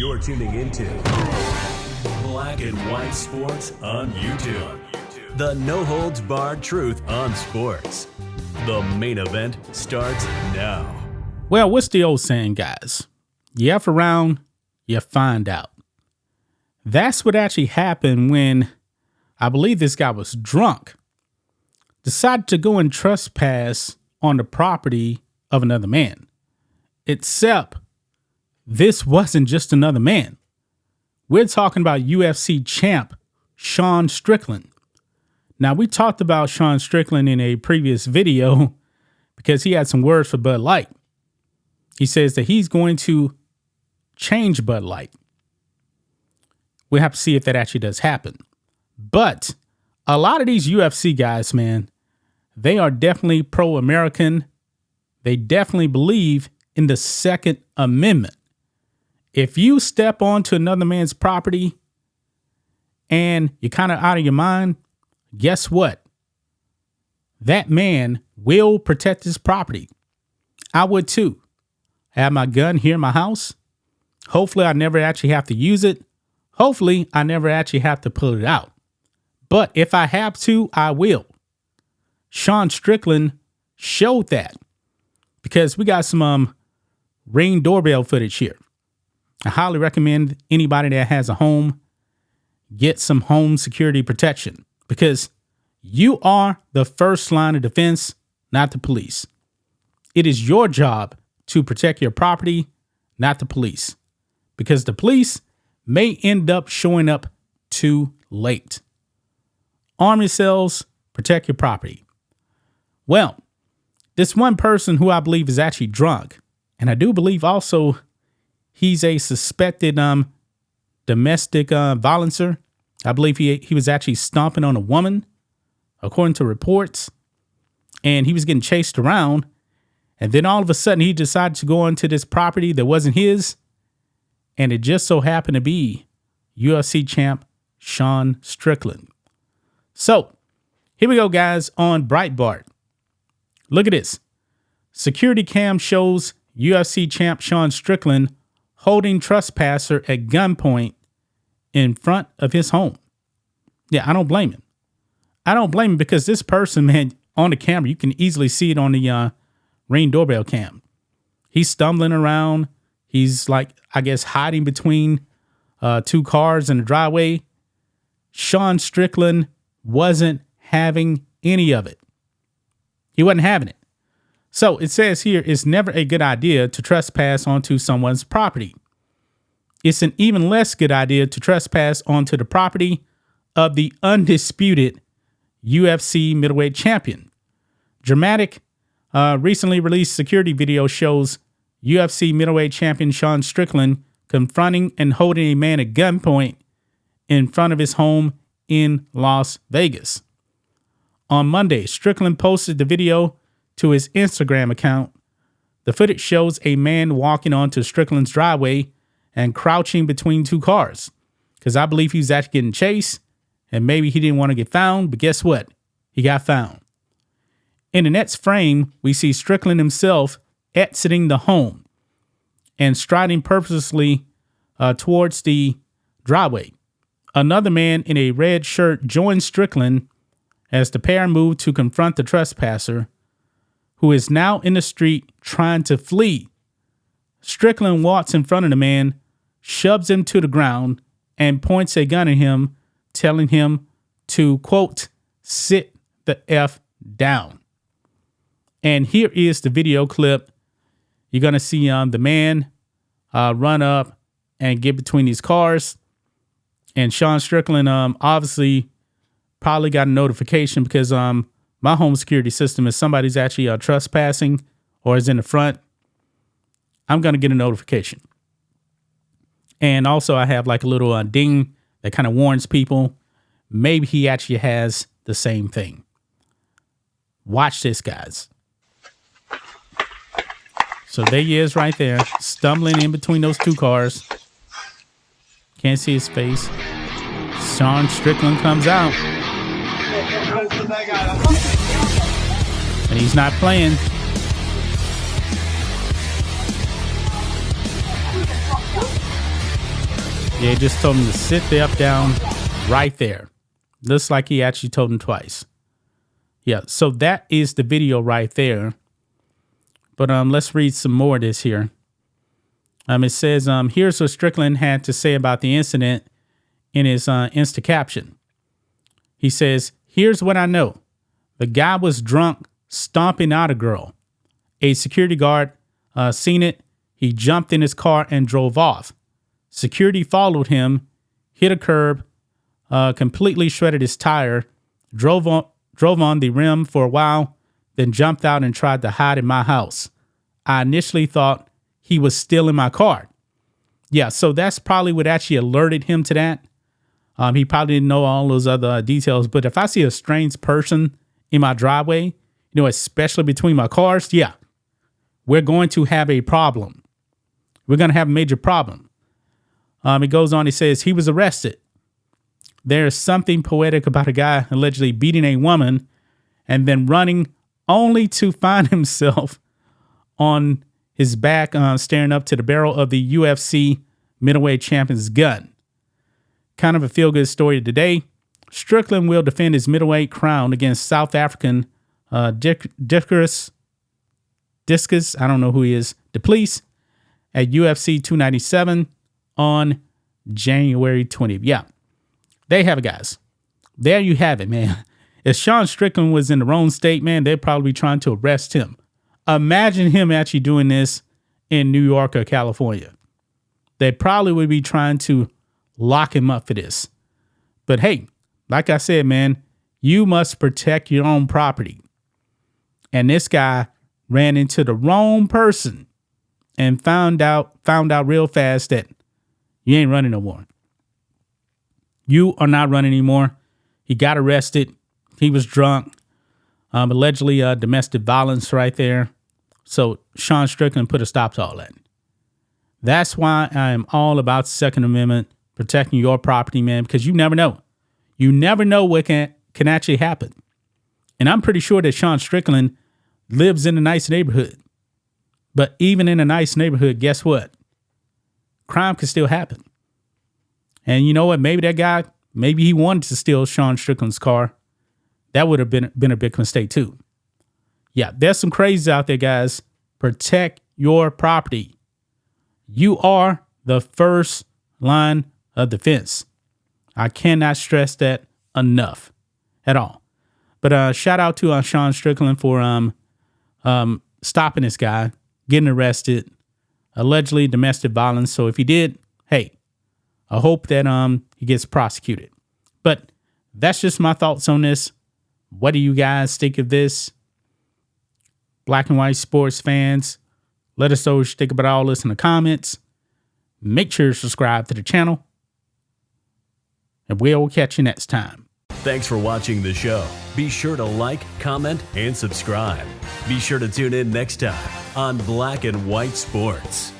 You're tuning into Black and White Sports on YouTube. The no-holds-barred truth on sports. The main event starts now. Well, what's the old saying, guys? You F around, you find out. That's what actually happened when I believe this guy was drunk, decided to go and trespass on the property of another man. Except this wasn't just another man. We're talking about UFC champ Sean Strickland. Now, we talked about Sean Strickland in a previous video because he had some words for Bud Light. He says that he's going to change Bud Light. We'll have to see if that actually does happen. But a lot of these UFC guys, man, they are definitely pro-American. They definitely believe in the Second Amendment. If you step onto another man's property and you're kind of out of your mind, guess what? That man will protect his property. I would too. I have my gun here in my house. Hopefully I never actually have to use it. Hopefully I never actually have to pull it out. But if I have to, I will. Sean Strickland showed that because we got some Ring doorbell footage here. I highly recommend anybody that has a home get some home security protection because you are the first line of defense, not the police. It is your job to protect your property, not the police, because the police may end up showing up too late. Arm yourselves, protect your property. Well, this one person who I believe is actually drunk, and I do believe also he's a suspected domestic violencer. I believe he was actually stomping on a woman, according to reports, and he was getting chased around. And then all of a sudden, he decided to go onto this property that wasn't his, and it just so happened to be UFC champ Sean Strickland. So here we go, guys, on Breitbart. Look at this. Security cam shows UFC champ Sean Strickland holding trespasser at gunpoint in front of his home. Yeah, I don't blame him. I don't blame him because this person, man, on the camera, you can easily see it on the Ring doorbell cam. He's stumbling around. He's like, I guess, hiding between two cars in the driveway. Sean Strickland wasn't having any of it. He wasn't having it. So it says here, it's never a good idea to trespass onto someone's property. It's an even less good idea to trespass onto the property of the undisputed UFC middleweight champion. Dramatic, recently released security video shows UFC middleweight champion Sean Strickland confronting and holding a man at gunpoint in front of his home in Las Vegas. On Monday, Strickland posted the video to his Instagram account. The footage shows a man walking onto Strickland's driveway and crouching between two cars, because I believe he was actually getting chased and maybe he didn't want to get found. But guess what? He got found. In the next frame, we see Strickland himself exiting the home and striding purposely towards the driveway. Another man in a red shirt joins Strickland as the pair move to confront the trespasser, who is now in the street trying to flee. Strickland walks in front of the man, shoves him to the ground, and points a gun at him, telling him to, quote, sit the F down. And here is the video clip. You're going to see the man run up and get between these cars. And Sean Strickland obviously probably got a notification because my home security system is somebody's actually trespassing or is in the front. I'm going to get a notification. And also I have like a little ding that kind of warns people. Maybe he actually has the same thing. Watch this, guys. So there he is right there, stumbling in between those two cars. Can't see his face. Sean Strickland comes out. And he's not playing. Yeah, he just told him to sit the F down right there. Looks like he actually told him twice. Yeah, so that is the video right there. But let's read some more of this here. It says, here's what Strickland had to say about the incident in his Insta caption. He says, here's what I know. The guy was drunk, stomping out a girl. A security guard seen it. He jumped in his car and drove off. Security followed him, hit a curb, completely shredded his tire, drove on the rim for a while, then jumped out and tried to hide in my house. I initially thought he was still in my car. Yeah, so that's probably what actually alerted him to that. He probably didn't know all those other details, but if I see a strange person in my driveway, especially between my cars, yeah, we're going to have a problem. We're going to have a major problem. It goes on, he says, he was arrested. There's something poetic about a guy allegedly beating a woman and then running only to find himself on his back, staring up to the barrel of the UFC middleweight champion's gun. Kind of a feel-good story today. Strickland will defend his middleweight crown against South African Discus, I don't know who he is, Duplessis, at UFC 297 on January 20th. Yeah, there you have it, guys. There you have it, man. If Sean Strickland was in the wrong state, man, they'd probably be trying to arrest him. Imagine him actually doing this in New York or California. They probably would be trying to lock him up for this. But hey, like I said, man, you must protect your own property. And this guy ran into the wrong person and found out real fast that you ain't running no more. You are not running anymore. He got arrested. He was drunk. Allegedly domestic violence right there. So Sean Strickland put a stop to all that. That's why I am all about Second Amendment, protecting your property, man, because you never know. You never know what can actually happen. And I'm pretty sure that Sean Strickland lives in a nice neighborhood. But even in a nice neighborhood, guess what? Crime can still happen. And you know what? Maybe that guy, maybe he wanted to steal Sean Strickland's car. That would have been a big mistake too. Yeah, there's some crazies out there, guys. Protect your property. You are the first line of defense. I cannot stress that enough at all. But shout out to Sean Strickland for stopping this guy, getting arrested, allegedly domestic violence. So if he did, hey, I hope that he gets prosecuted. But that's just my thoughts on this. What do you guys think of this? Black and white sports fans, let us know what you think about all this in the comments. Make sure to subscribe to the channel. And we'll catch you next time. Thanks for watching the show. Be sure to like, comment, and subscribe. Be sure to tune in next time on Black and White Sports.